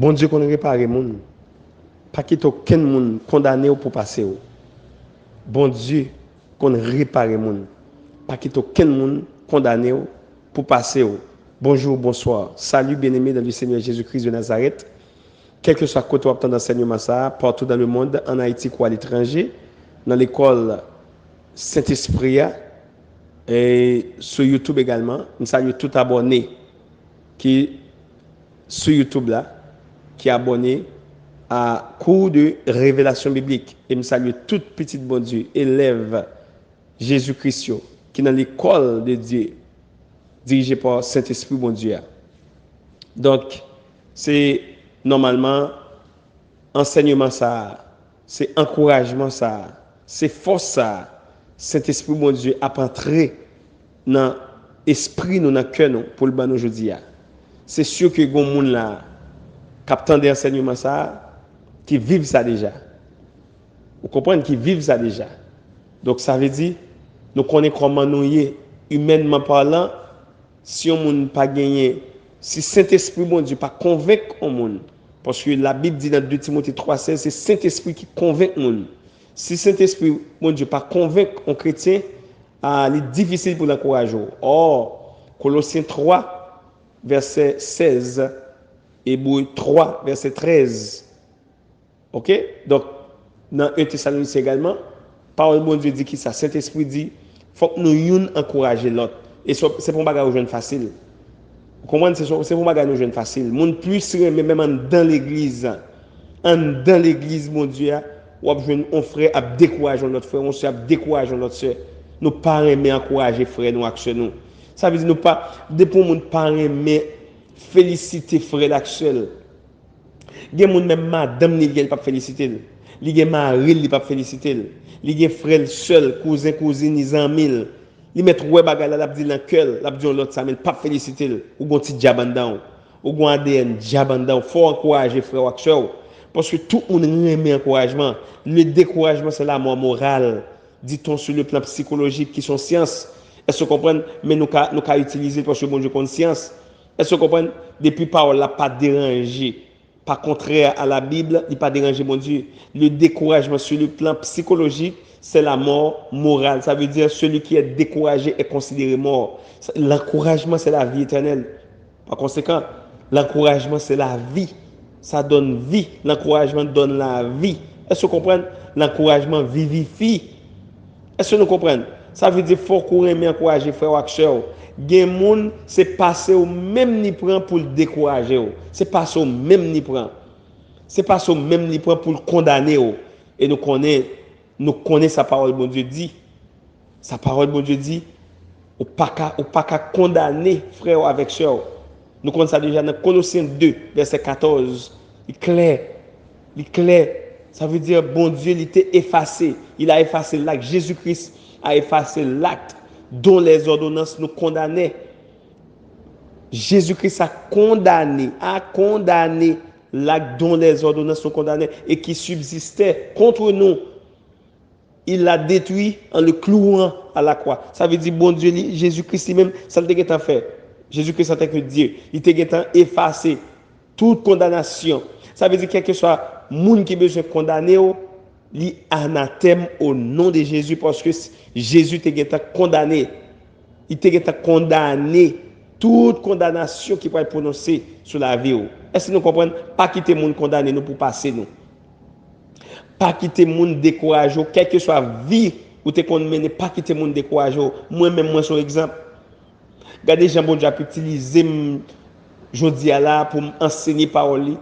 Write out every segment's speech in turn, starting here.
Bon Dieu qu'on répare les gens. Pas qu'il y ait aucun monde condamné pour passer. Bon Dieu qu'on répare les gens. Pas qu'il y ait aucun monde condamné pour passer. Bonjour, bonsoir. Salut bien-aimés dans le Seigneur Jésus-Christ de Nazareth. Quel que soit côté où d'enseignement ça, partout dans le monde, en Haïti ou à l'étranger, dans l'école Saint-Esprit et sur YouTube également. Nous saluons tout abonné qui sur YouTube là, qui est abonné à cours de révélation biblique. Et nous saluons toute petite bon Dieu, élève Jésus-Christ qui est dans l'école de Dieu, dirigée par Saint-Esprit bon Dieu. Donc, c'est normalement enseignement ça, c'est encouragement ça, c'est force ça. Saint-Esprit bon Dieu a entré dans l'esprit, dans le cœur pour le ban aujourd'hui. C'est sûr que les gens là, captant des enseignements ça, qui vivent ça déjà. Vous comprenez qui vivent ça déjà. Donc ça veut dire, nous connaissons comment nous y est, humainement parlant, si on n'a pas gagné, si Saint-Esprit bon Dieu pas convaincre on monde, parce que la Bible dit dans 2 Timothée 3,16, c'est Saint-Esprit qui convainc monde. Si Saint-Esprit bon Dieu pas convaincre un chrétien, il est difficile pour l'encourager. Or, Colossiens 3, verset 16, Hébreux 3, verset 13. Ok? Donc, dans 1 Thessaloniciens également, parole bon Dieu dit qui ça? Saint-Esprit dit, il faut que nous encourager l'autre. Et c'est pour bagage aux jeunes facile. Vous comprenez? C'est pour bagage aux jeunes facile. Moun plus même dans l'église, dans l'église, mon Dieu, on frère à décourager notre frère, on soeur à décourager notre soeur. Nous pas aimer encourager frère nous action nous. Ça veut dire nous pas depuis moun pas aimer féliciter frère l'action. Il y a moun même madame ni pas féliciter. Il y a mari li pas féliciter. Il y a frère seul, cousin, cousine, ni amis. Il met ouais bagarre là dit dans cœur, là dit l'autre ça mais pas féliciter ou gon petit diabandan ou gon ADN diabandan, faut encourager frère action parce que tout le monde aime encouragement. Le découragement c'est la mort morale. Dit-on sur le plan psychologique qui sont sciences. Est-ce que vous comprenez? Mais nous avons utilisé parce que bon Dieu conscience. Est-ce que vous comprenez? Depuis parole là pas dérangé. Pas contraire à la Bible, il pas dérangé mon Dieu. Le découragement sur le plan psychologique, c'est la mort morale. Ça veut dire celui qui est découragé est considéré mort. L'encouragement c'est la vie éternelle. Par conséquent, l'encouragement c'est la vie. Ça donne vie. L'encouragement donne la vie. Est-ce que vous comprenez? L'encouragement vivifie. Est-ce que nous comprenons? Ça veut dire qu'il faut courir et encourager frère Axel. Gen moun c'est passer au même ni prend pour le décourager. C'est passer au même ni prend. C'est passer au même ni prend pour le condamner. Et nous connaissons sa parole bon Dieu dit. Sa parole bon Dieu dit ou pas qu'à condamner frère avec sœur. Nous connaissons ça déjà dans Colossiens 2 verset 14. Il est clair. Ça veut dire, bon Dieu, il était effacé. Il a effacé l'acte. Jésus-Christ a effacé l'acte dont les ordonnances nous condamnaient. Jésus-Christ a condamné l'acte dont les ordonnances nous condamnaient et qui subsistait contre nous. Il l'a détruit en le clouant à la croix. Ça veut dire, bon Dieu, Jésus-Christ lui-même, ça le t'a fait. Jésus-Christ, c'est que Dieu. Il t'a effacé toute condamnation. Ça veut dire, quel que soit moun qui besoin condamner li anathème au nom de Jésus parce que Jésus t'a condamné. Il t'a condamné toute condamnation qui peut être prononcée sur la vie. Est-ce que nous comprenons? Pas quitter moun condamné nous pour passer nous. Pas quitter moun décourager quelle que soit vie ou te condamné, pas quitter moun décourager. Moi-même moi son exemple. Regardez Jean bon Dieu a utiliser jodi là pour enseigner parole.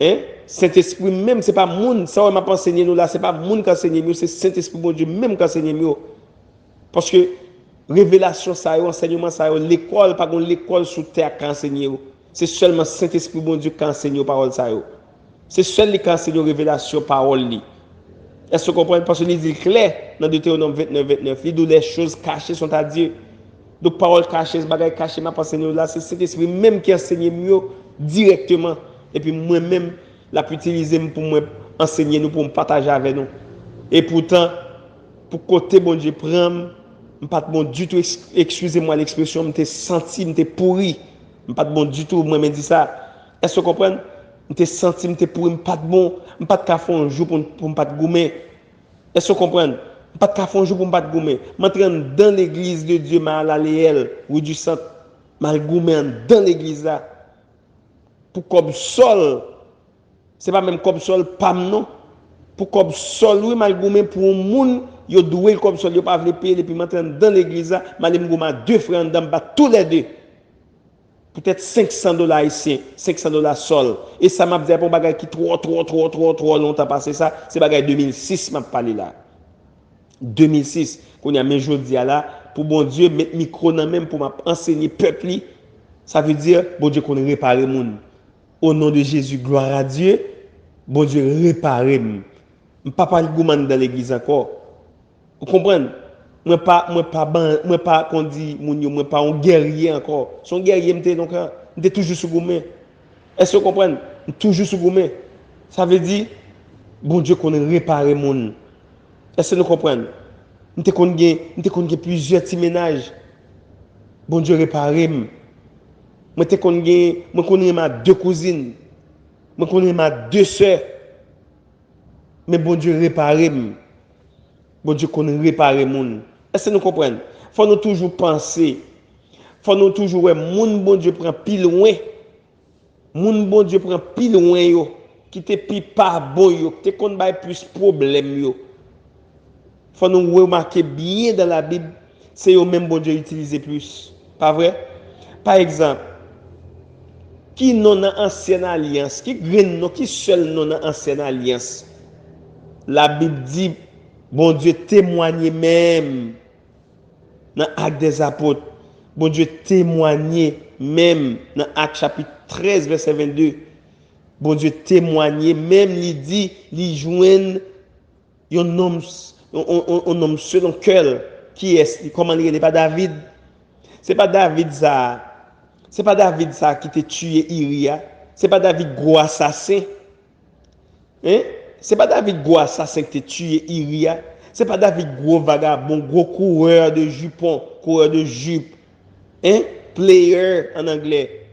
Hein? Saint-Esprit même c'est pas moun ça on m'a pas enseigné nous là c'est pas moun qui enseigne nous c'est Saint-Esprit bon Dieu même qui enseigne nous parce que révélation ça enseignement ça l'école pas l'école sous terre qui enseigne c'est seulement Saint-Esprit bon Dieu qui enseigne parole ça c'est seul qui enseigne révélation parole li. Est-ce que vous comprenez parce que il dit clair dans Deutéronome 29 il dit les choses cachées sont à Dieu. Donc parole cachée bagaille cachée m'a enseigné là c'est Saint-Esprit même qui enseigne mieux directement. Et puis moi-même, la pu utiliser pour moi enseigner nous, pour me partager avec nous. Et pourtant, pour côté bon Dieu prendre, pas bon du tout, excusez-moi l'expression, m'était senti, m'était pourri. Pas bon du tout, moi me dit ça. Est-ce que vous comprenez? m'te senti m'te pour pas de bon, pas de faire un jour pour pas de goumer. Est-ce que vous comprenez? Pas de faire un jour pour pas de goumer. M'entraîne dans l'église de Dieu mal aller elle ou du sang mal goumer dans l'église là pour comme sol. C'est pas même comme sol pam non. Pour comme sol oui mal goumer pour un monde yo doué comme sol yo pas veut payer et puis m'entraîne dans l'église là mal goumer deux frères dans bas tous les deux. Peut-être $500 ici, $500 sol. Et ça m'a dit pour bagay qui trop longtemps passé ça, c'est bagay 2006 m'a parlé là. 2006 qu'on y a mes jodi là pour bon Dieu mettre micro dans même pour m'enseigner peuple, ça veut dire bon Dieu qu'on réparer monde. Au nom de Jésus, gloire à Dieu. Bon Dieu réparer. M'pas pas gouman dans l'église encore. Vous comprenez? Moi pas qu'on dit moi pas un guerrier encore. Son guerrier m'était donc m'était toujours sous goumé. Est-ce que vous comprenez? Toujours sous goumé. Ça veut dire bon Dieu qu'on réparer monde. Est-ce que vous comprenez? M'était qu'on plusieurs petits ménages. Bon Dieu réparer. Moi connais ma deux cousines. Moi connais ma deux sœurs. Mais bon Dieu réparer. Bon Dieu qu'on réparer monde. Est-ce que nous comprenons? Faut nous toujours penser. Faut nous toujours ouais monde bon Dieu prend pile loin. Monde bon Dieu prend pile loin yo. Qui te pi pas bon yo, te kon bay plus problème yo. Faut nous remarquer bien dans la Bible, c'est yo même bon Dieu utiliser plus. Pas vrai? Par exemple, qui non dans ancienne alliance, qui grain non qui seul non dans ancienne alliance. La Bible dit bon Dieu témoigne même dans Actes des Apôtres. Bon Dieu témoigne même dans Actes chapitre 13 verset 22. Bon Dieu témoigne même il dit il joindre un homme selon cœur qui est comment il n'est pas David. C'est pas David ça. C'est pas David ça qui t'a tué Iria. C'est pas David gros assassin. Hein? C'est pas David gros assassin qui t'a tué Iria. C'est pas David gros vagabond, gros coureur de jupon, coureur de jupe. Hein? Player en anglais.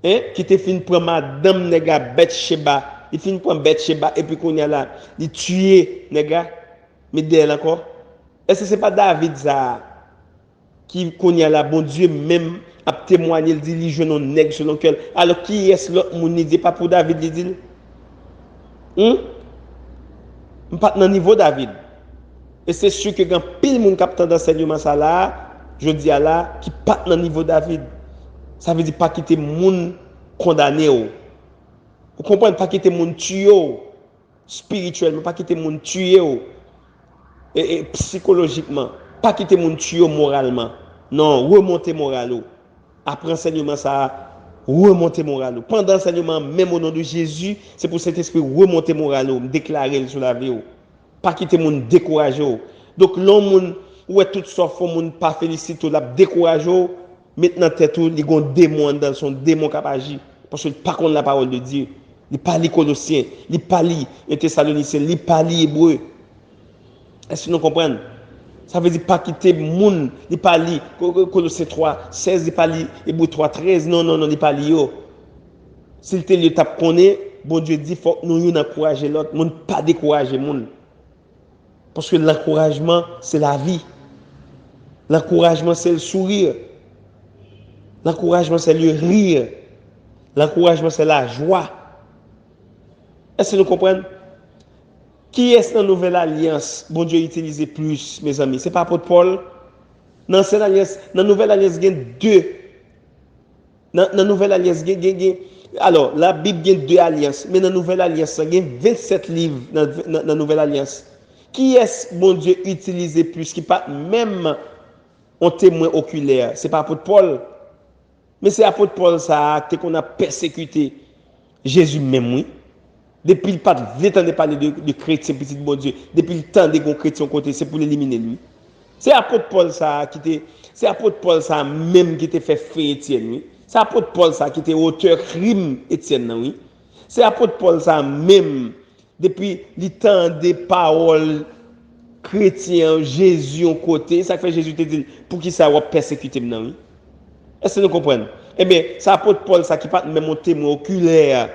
Hein? Qui te fin prendre madame nègre Bathsheba. Il fin prendre Bathsheba et puis qu'on y a là, il tuer nègre. Mais d'elle encore. Est-ce que c'est pas David ça qui qu'on y a là bon Dieu même a témoigné il dit li jeune non nègre selon cœur. Alors qui est l'autre moun dit pas pour David il dit pas dans niveau David. Et c'est sûr que quand pile moun capteur d'enseignement ça là, je dis à là qui pas dans niveau David. Ça veut dire pas quitter moun condamné ou. Vous comprenez pas quitter moun tué spirituellement, pas quitter moun tué et psychologiquement, pas quitter moun tué moralement. Non, remonter moral. Après enseignement ça, remonter moral. Pendant enseignement même au nom de Jésus, c'est pour cet esprit remonter moral, déclarer sur la vie. Pas quitter moun décourager. Donc l'homme ou est tout sauf moun pas féliciter la décourager. Maintenant tête il y a un démon dans son démon qui agit parce qu'il pas contre la parole de Dieu. Il pas li Colossiens, il pas li Thessaloniciens, il pas li Hébreux. Est-ce que nous comprenons? Ça veut dire pas quitter moun, il pas li Colossiens 3, 16, il pas li Hébreux 3, 13. Non, il pas li yo. S'il te li tap connaît, bon Dieu dit faut nous encourager l'autre, moun pas décourager moun. Parce que l'encouragement c'est la vie. L'encouragement c'est le sourire. L'encouragement c'est le rire. L'encouragement c'est la joie. Est-ce que nous comprenons? Qui est dans la nouvelle alliance? Bon Dieu utilise plus, mes amis. Ce n'est pas apôtre Paul. Dans cette alliance, dans la nouvelle alliance, il y a deux. Dans la nouvelle alliance, alors, la Bible a deux alliances. Mais dans la nouvelle alliance, il y a 27 livres dans la nouvelle alliance. Qui est bon Dieu utilise plus? Qui pas même un témoin oculaire? Ce n'est pas apôtre Paul. Mais c'est apôtre Paul ça qu'on a persécuté Jésus même, oui. Depuis le pas de temps de parler de chrétien petit bon Dieu, depuis le temps de chrétien côté, c'est pour l'éliminer lui. C'est apôtre Paul ça qui était, c'est apôtre Paul ça même qui était fait fait Étienne, oui. C'est apôtre Paul ça qui était auteur crime Étienne, oui. C'est apôtre Paul ça même depuis le temps des paroles chrétiens Jésus au côté, ça fait Jésus te dit pour qui ça va persécuter maintenant, oui. Est-ce que nous comprenons? Eh bien, c'est apôtre Paul ça qui pas même un témoin oculaire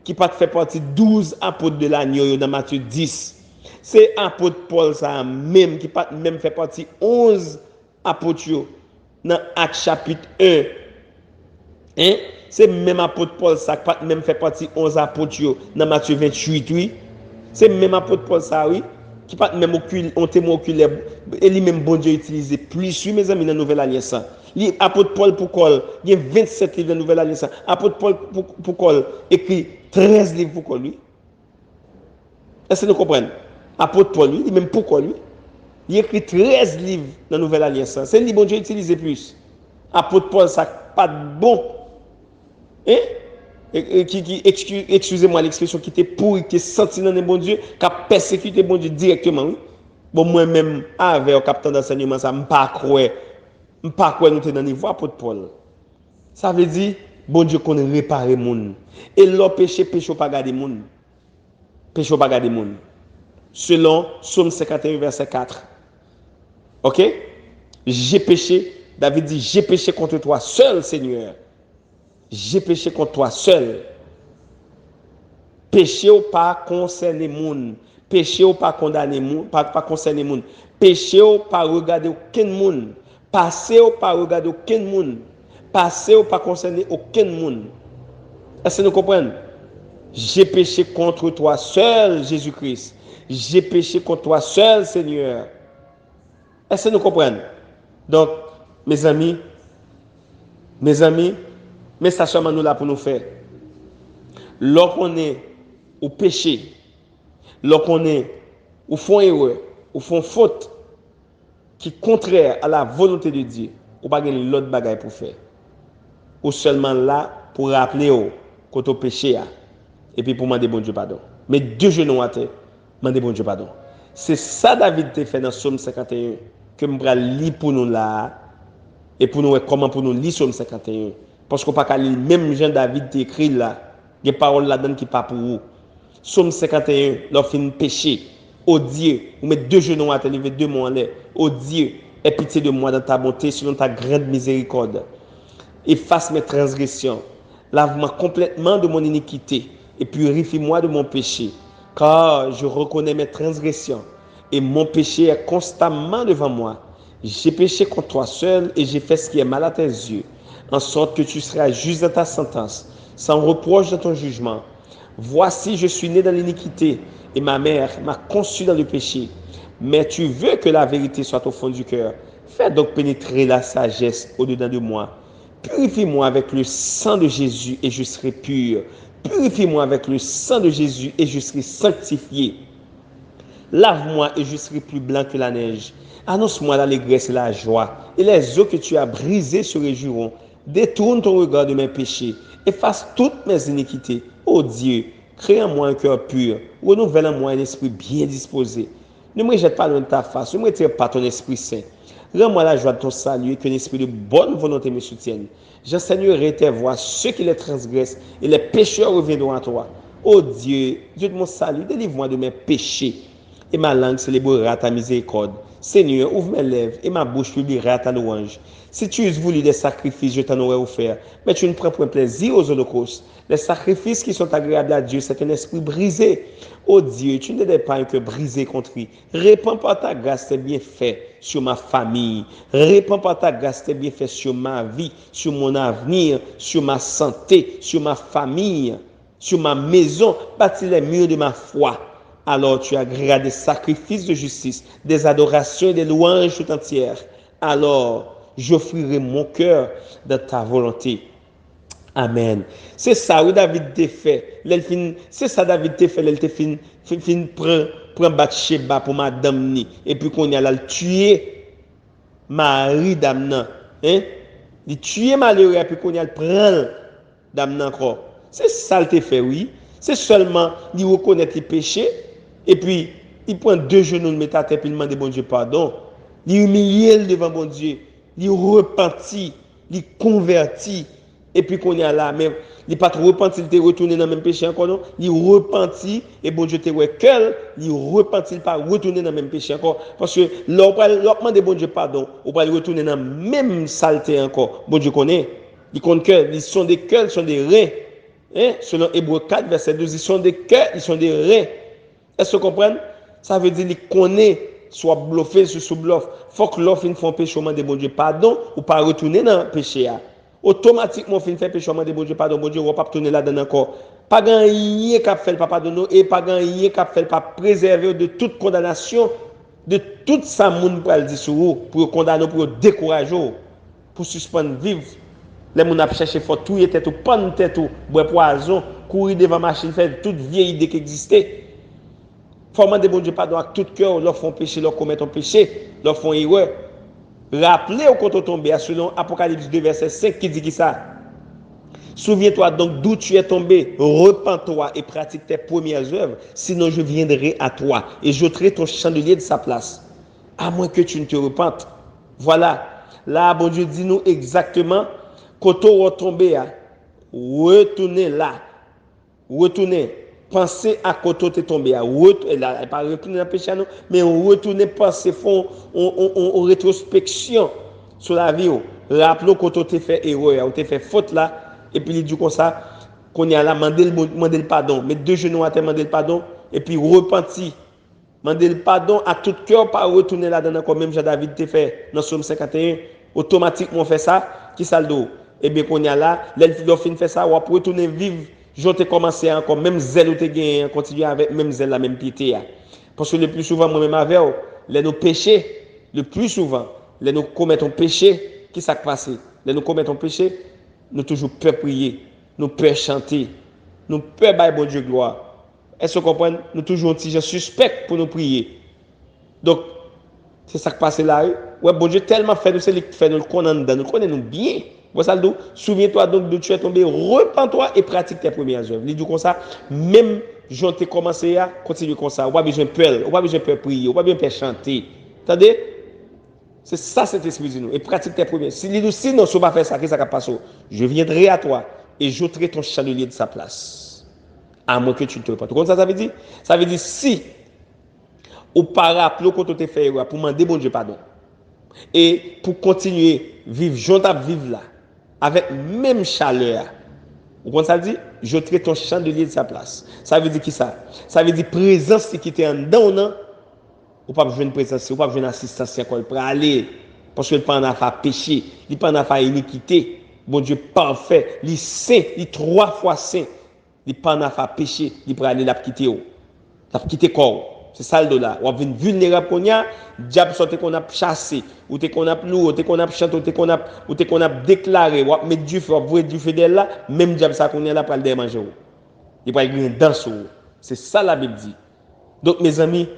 qui pas fait partie 12 apôtres de l'agneau dans Matthieu 10. C'est apôtre Paul ça même qui pas même fait partie 11 apôtres dans Actes chapitre 1. Hein? C'est même apôtre Paul ça qui même fait partie 11 apôtres dans Matthieu 28 oui. C'est même apôtre Paul ça oui qui pas même on témoin oculaire et lui même bon Dieu utilisé plus oui mes amis dans nouvelle alliance. Apôtre Paul pour Col, il y a 27 livres de nouvelle alliance. Apôtre Paul pour Col écrit 13 livres pour Col lui. Est-ce que nous comprenons? Apôtre Paul lui, même pour Col lui, il écrit 13 livres dans nouvelle alliance. C'est lui bon Dieu utilisé plus. Apôtre Paul ça pas de bon. Hein? Excusez-moi l'expression qui était pourri, qui est senti dans le bon Dieu, qui a persécuté bon Dieu directement. Oui? Bon, moi-même, avec le capitaine d'enseignement, ça ne pas croire. Je ne pas croire nous sommes dans le niveau apôtre Paul. Ça veut dire, bon Dieu qu'on répare les gens. Et leur péché, péché pas garder les gens. Péché pas garder les gens. Selon Psaume 51, verset 4. Ok? J'ai péché. David dit, j'ai péché contre toi seul, Seigneur. J'ai péché contre toi seul. Péché ou pas concerner moun. Péché ou pas condamner moun, pas concerner moun. Péché ou pas regarder aucun moun. Passé ou pas regarder aucun moun. Passé ou pas concerner aucun moun. Est-ce que nous comprenons? J'ai péché contre toi seul, Jésus-Christ. J'ai péché contre toi seul, Seigneur. Est-ce que nous comprenons? Donc, mes amis, mais ça seulement nous là pour nous faire. Lorsqu'on est au péché, lorsqu'on est au fond erreur, au fond faute, qui est contraire à la volonté de Dieu, ou pas gagner l'autre bagaille pour faire. Ou seulement là pour rappeler qu'on a péché et puis pour demander bon Dieu pardon. Mais deux genoux à terre, demander bon Dieu pardon. C'est ça David a fait dans Psaume 51 que je vais lire pour nous là et pour nous comment pour nous lire Psaume 51. Parce qu'on ne peut pas lire même Jean David écrit là, des paroles là-dedans qui pas pour vous. Psaume 51, lorsqu'il péché, oh Dieu, vous mettez deux genoux à terre, levez deux mains en l'air. Oh Dieu, aie pitié de moi dans ta bonté, selon ta grande miséricorde. Efface mes transgressions, lave-moi complètement de mon iniquité et purifie-moi de mon péché, car je reconnais mes transgressions et mon péché est constamment devant moi. J'ai péché contre toi seul et j'ai fait ce qui est mal à tes yeux, en sorte que tu seras juste dans ta sentence, sans reproche dans ton jugement. Voici, je suis né dans l'iniquité et ma mère m'a conçu dans le péché. Mais tu veux que la vérité soit au fond du cœur. Fais donc pénétrer la sagesse au-dedans de moi. Purifie-moi avec le sang de Jésus et je serai pur. Purifie-moi avec le sang de Jésus et je serai sanctifié. Lave-moi et je serai plus blanc que la neige. Annonce-moi l'allégresse et la joie. Et les eaux que tu as brisées se réjouiront. Détourne ton regard de mes péchés. Efface toutes mes iniquités. Ô Dieu, crée en moi un cœur pur. Renouvelle en moi un esprit bien disposé. Ne me rejette pas loin de ta face. Ne me retire pas ton esprit saint. Rends-moi la joie de ton salut et qu'un esprit de bonne volonté me soutienne. J'enseignerai tes voies ceux qui les transgressent et les pécheurs reviendront à toi. Ô Dieu, Dieu de mon salut, délivre-moi de mes péchés et ma langue célébrera ta miséricorde. Seigneur, ouvre mes lèvres et ma bouche publiera ta louange. Si tu eusses voulu des sacrifices, je t'en aurais offert, mais tu ne prends point plaisir aux holocaustes. Les sacrifices qui sont agréables à Dieu, c'est un esprit brisé. Ô Dieu, tu ne n'aides pas un cœur brisé contre lui. Répands par ta grâce tes bienfaits sur ma famille. Répands par ta grâce tes bienfaits sur ma vie, sur mon avenir, sur ma santé, sur ma famille, sur ma maison. Bâtis les murs de ma foi. Alors tu agréas des sacrifices de justice, des adorations et des louanges tout entières. Alors j'offrirai mon cœur dans ta volonté. Amen. C'est ça où David t'a fait. C'est ça David t'a fait. Il t'a fin prend Bathsheba pour madame ni et puis qu'on y a là le tuer Marie d'Amnan. Hein? Il tuer malheureux et puis qu'on y a le prendre d'Amnan encore. C'est ça qu'il t'a fait, oui. C'est seulement il reconnaître les péchés et puis il prend deux genoux, il met à terre puis il demande bon Dieu pardon. Il humilie devant bon Dieu. Il repentit, il convertit. Et puis qu'on y a là, même, il n'est pas trop repenti, il est retourné dans le même péché encore, non? Il repentit, et bon Dieu te recueille, il repentit, il pas retourner dans le même péché encore. Parce que l'occupement de bon Dieu pardon, on va retourner dans la même saleté encore. Bon Dieu connaît, il compte cœur, ils sont des cœurs, ils sont des reins. Hein? Selon Hébreux 4, verset 12, ils sont des cœurs, ils sont des reins. Est-ce que vous comprenez? Ça veut dire qu'ils connaissent, soit bluffé, soit sous bluff. Il faut que l'offre fait péché, de bon Dieu pardon, ou pas retourner dans le péché. Automatiquement, fin fait péché, de bon Dieu pardon, bon Dieu, on va pas retourner là-dedans encore. Pas grand rien qui fait le papa de nous, et pas grand rien qui fait le pas préserver de toute condamnation, de tout ça, moun pour le dire sur vous, pour condamner, pour décourager, pour suspendre vivre. Les gens ont cherché fort tout tête ou prendre tête ou boire poison, courir devant machine, faire toute vieille idée qui existait. Faut demander bon Dieu pardon à tout cœur, leur font péché, leur commettent un péché, leur font erreur. Rappelez-vous quand on tombe, selon Apocalypse 2, verset 5, qui dit qui ça? Souviens-toi donc d'où tu es tombé, repens-toi et pratique tes premières œuvres, sinon je viendrai à toi et j'ôterai ton chandelier de sa place, à moins que tu ne te repentes. Voilà, là, bon Dieu dit nous exactement, quand on retombe, retournez là, retournez, pensez à quand on est tombé, là, pas retourner dans le péché, mais retournez, pensez, on rétrospection sur la vie. Rappelons quand on t'a fait erreur, on t'a fait faute là, et puis il dit comme ça, qu'on y a là, demander le pardon, mettre deux genoux à terre, demander le pardon, et puis repentir, demander le pardon à tout cœur, pas retourner là-dedans, comme même Jean-David t'a fait dans Somme 51, automatiquement on fait ça, qui ça le dos? Et bien qu'on y a là, l'elfine fait ça, on va retourner vivre, je t'ai commencé encore, même zèle ou t'es gagné, continuer avec même zèle, la même piété. Parce que le plus souvent, moi-même avec eux, les nos péchés, le plus souvent, les nous commettons péché, qui s'est passé? Les nous commettons péché, nous toujours peur prier, nous peur chanter, nous peur bailler bon Dieu gloire. Est-ce que vous comprenez? Nous toujours un petit gens suspect pour nous prier. Donc, c'est ça qui passe là. Ouais, bon Dieu tellement fait de ce qu'il fait nous connaître, nous connaissons bien. Souviens-toi donc d'où tu es tombé, repens-toi et pratique tes premières œuvres. Il dit comme ça, même j'en t'ai commencé à continuer comme ça. On va besoin de peur, on va besoin de prier, on va besoin de chanter. Attendez? C'est ça cet esprit de nous. Et pratique tes premières. Sinon, si on ne va pas faire ça, qu'est-ce qui va passer? Je viendrai à toi et j'ôterai ton chandelier de sa place. À moins que tu ne te repentes. Comme ça veut dire? Ça veut dire si, ou par rappel, quand on te fait erreur, pour demander bon Dieu pardon. Et pour continuer, vivre, vivre là, avec même chaleur. Vous comprenez ça dit? J'ôterai ton chandelier de sa place. Ça veut dire qui ça? Ça veut dire présence qui était en dedans, non? Ou pas besoin de présence, ou pas besoin d'assistance pour aller. Parce qu'il pas en a fait péché, il pas en a fait iniquité. Bon Dieu parfait, il saint, il 3 fois saint. Il pas en a fait péché, il peut aller la quitter. La quitter corps. C'est ça le dollar. On vient vulnérable qu'on y a, diable sorte qu'on a chassé, ou qu'on a loué, ou qu'on a chanté, ou qu'on a déclaré, ou mettre du feu, ou du feu d'elle là, même diable ça qu'on y a là pour le démanger. Il va y dans sur. C'est ça la Bible dit. Donc mes amis,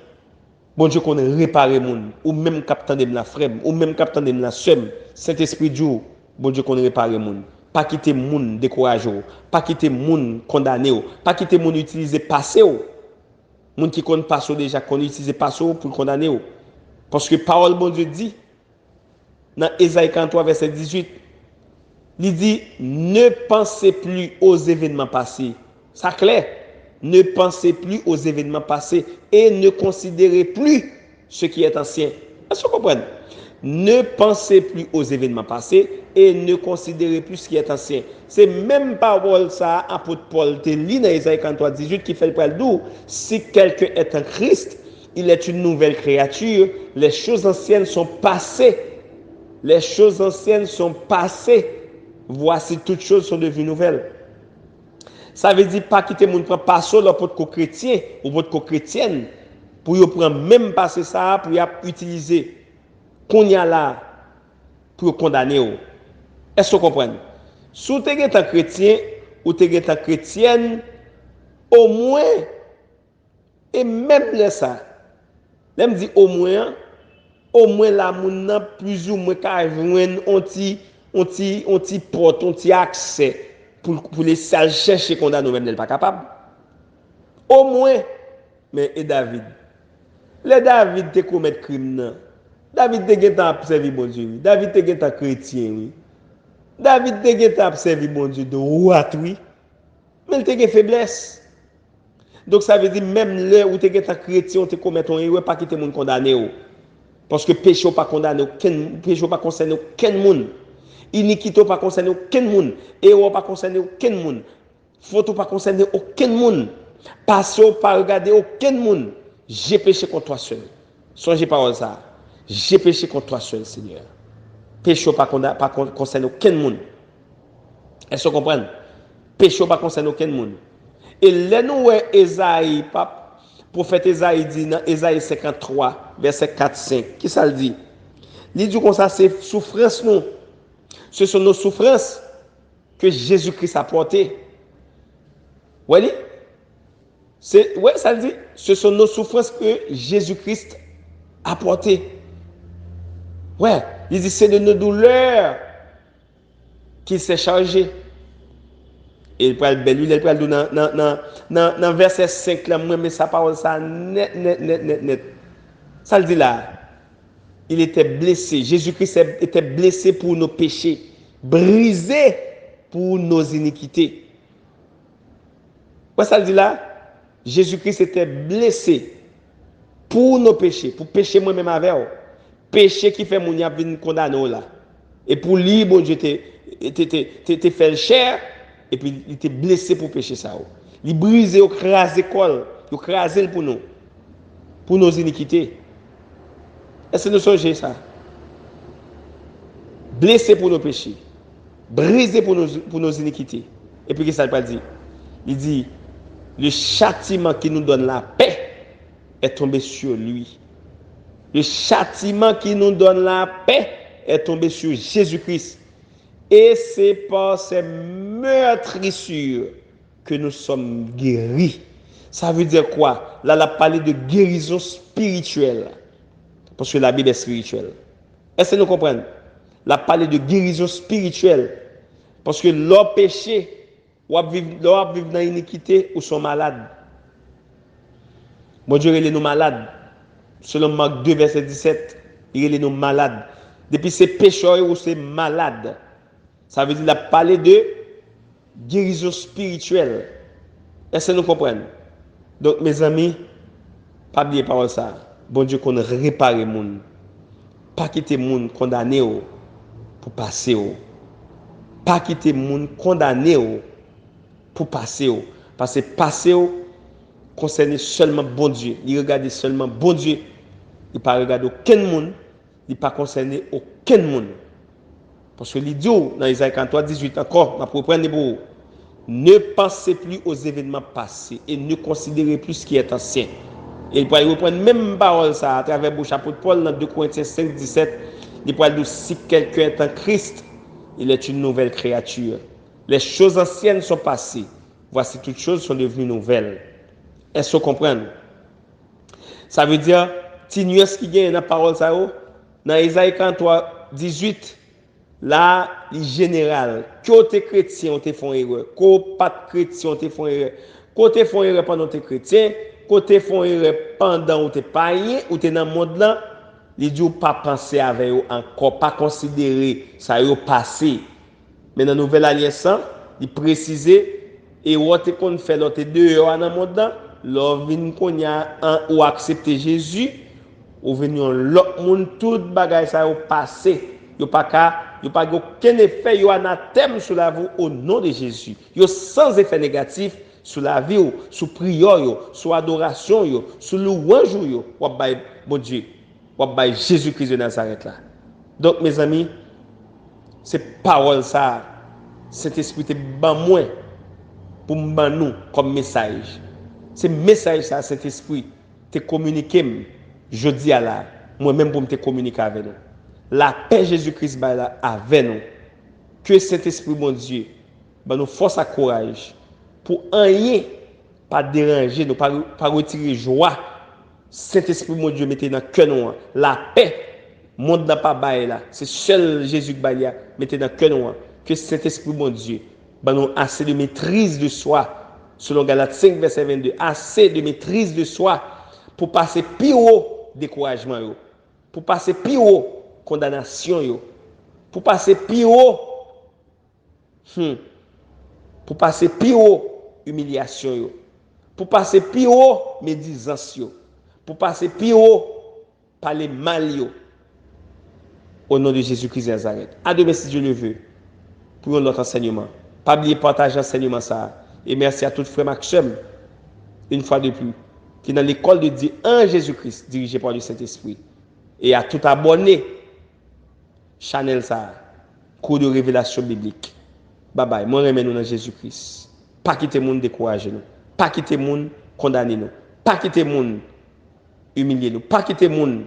bon Dieu qu'on répare les gens, ou même capitaine de la frère, ou même capitaine de la somme, Saint-Esprit Dieu, bon Dieu qu'on répare les gens. Pas quitter les gens découragés, pas quitter les gens condamnés, pas quitter les gens utiliser passé. Les gens qui connaissent passé déjà, qu'on utilise passé pour condamner. Parce que parole bon Dieu dit, dans Ésaïe 43, verset 18, il dit, ne pensez plus aux événements passés. Ça clair. Ne pensez plus aux événements passés et ne considérez plus ce qui est ancien. Est-ce que vous comprenez? Ne pensez plus aux événements passés et ne considérez plus ce qui est ancien. C'est même parole ça, apôtre Paul te lit dans Isaïe 43, 18 qui fait le pral d'où. Si quelqu'un est en Christ, il est une nouvelle créature. Les choses anciennes sont passées. Les choses anciennes sont passées. Voici toutes choses sont devenues nouvelles. Ça veut dire pas quitter mon prend pas sur votre co-chrétien ou votre co-chrétienne pour y prendre même passer ça pour y utiliser qu'on y a là pour condamner. Est-ce que vous comprenez? Si vous êtes un chrétien ou tu es un chrétienne, au moins, et même là ça, là me dit au moins la moun plus ou moins qu'à joindre on ti porte, on ti accès pour les sales chercher condamner nous même n'est pas capable. Au moins, mais et David. Le David te commet crime nan. David te gen observé bon Dieu. David te gen chrétien oui. David te gen observé bon Dieu de droite oui. Mais il te gen faiblesse. Donc ça veut dire même là où tu es chrétien, tu commets ton erreur pas quitter monde condamné. Parce que péché pas condamné, péché pas concerné aucun monde. Iniquité pas concerné aucun monde. Erreur pas concerné aucun monde. Faute pas concerner aucun monde. Passion pas regarder aucun monde. J'ai péché contre toi seul. Songez parole ça. J'ai péché contre toi seul, Seigneur. Péché pas concerner aucun monde. Est-ce que vous comprenez? Péché pas concerner aucun monde. Et là nous Esaïe, prophète Esaïe dit dans Esaïe 53 verset 4-5. Qui ça le dit? Il dit comme ça, c'est souffrance nous. Ce sont nos souffrances que Jésus-Christ a portées. Ouais, ça le dit. Ce sont nos souffrances que Jésus-Christ a portées. Ouais, il dit c'est de nos douleurs qu'il s'est chargé. Et il peut dans verset 5 là, moi mais sa parole ça net. Ça le dit là. Il était blessé. Jésus-Christ était blessé pour nos péchés, brisé pour nos iniquités. Ouais, ça le dit là. Jésus-Christ était blessé pour nos péchés, pour pécher moi-même avec vous. Péché qui fait mon y venir condamner là. Et pour lui, bon Dieu, t'es fait le chair, et puis il était blessé pour pécher ça. Il brisé, il crasé col, il crasé pour nos iniquités. Est-ce que nous songez ça? Blessé pour nos péchés, brisé pour nos iniquités. Et puis, qu'est-ce que ça dit? Il dit, le châtiment qui nous donne la paix est tombé sur lui. Le châtiment qui nous donne la paix est tombé sur Jésus-Christ. Et c'est par ces meurtrissures que nous sommes guéris. Ça veut dire quoi? Là, on a parlé de guérison spirituelle. Parce que la Bible est spirituelle. Est-ce que nous comprenons? La parler de guérison spirituelle. Parce que leur péché, ou vivre dans l'iniquité, ou sont malades. Bon Dieu, il est nous malades. Selon Marc 2, verset 17, il est nous malades. Depuis ces pécheurs ou ces malades. Ça veut dire la parler de guérison spirituelle. Est-ce que nous comprenons? Donc, mes amis, pas oublier par ça. Bon Dieu, qu'on répare les gens. Pas quitter les gens condamnés pour passer. Pas quitter les gens condamnés pour passer. Parce que passer concerne seulement bon Dieu. Il regarde seulement bon Dieu. Il ne pas regarder aucun monde. Il ne pas concerner aucun monde. Parce que l'idiot, dans Isaïe 43, 18 encore, on va prendre pour ne pensez plus aux événements passés et ne considérez plus ce qui est ancien. Et il peut reprendre même parole ça à travers le chapeau de Paul dans 2 Corinthiens 5, 17. Il peut dire si quelqu'un est en Christ, il est une nouvelle créature. Les choses anciennes sont passées. Voici toutes choses sont devenues nouvelles. Est-ce que vous comprenez? Ça veut dire, si nous qui gagne dans la parole ça, dans Isaïe 43, 18, là, il général, côté chrétien, on te font erreur, côté pas chrétien, on te font erreur, côté font erreur pendant que tu es chrétien, côté font erreur pendant que tu es païen, ou tu es dans le monde là, il dit pas penser avec eux encore, pas considérer ça a passé. Mais dans la nouvelle alliance, il précise, et où tu qu'on fait l'autre dehors dans le monde là, l'orvin qu'on y a ou accepter Jésus, ou venir l'autre monde, tout bagage ça a passé. Il n'y a pas aucun effet, il y a un anathème sur la vie au nom de Jésus. Il y a sans effet négatif sur la vie, sur prière, sur adoration, sur louange, bon Dieu, Jésus-Christ de Nazareth là. Donc mes amis, c'est parole ça, cet esprit est ban moi pour nous comme message. C'est message ça, cet esprit te communiqué, je dis à la, moi-même pour me communiquer avec nous. La paix Jésus-Christ avec nous. Que cet esprit, mon Dieu, nous force à courage pour rien pas déranger, nous pas retirer joie. Cet esprit, mon Dieu, mettez dans le cœur nous. La paix, monde n'a pas bail là. C'est seul Jésus qui baille, mettez dans le cœur nous. Que cet esprit, mon Dieu, nous assez de maîtrise de soi. Selon Galates 5, verset 22, assez de maîtrise de soi pour passer plus haut découragement, pour passer plus haut condamnation, pour passer plus haut, pour passer plus haut humiliation, pour passer plus haut médisance, pour passer plus haut parler mal, au nom de Jésus-Christ de Nazareth. À demain si Dieu le veut, pour notre enseignement. Pas oublier partager l'enseignement ça. Et merci à tous frères Maxime, une fois de plus, qui est dans l'école de Dieu en Jésus-Christ, dirigée par le Saint-Esprit. Et à tout abonné, Chanel ça, cours de révélation biblique. Bye bye, moi remets nous dans Jésus-Christ. Pas quitter monde décourager nous, pas quitter monde condamner nous, pas quitter monde humilier nous, pas quitter monde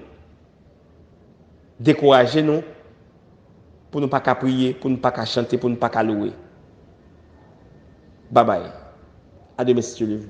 décourager nous pour ne pas prier, pour ne pas chanter, pour ne pas louer. Bye bye. À demain si tu le veux.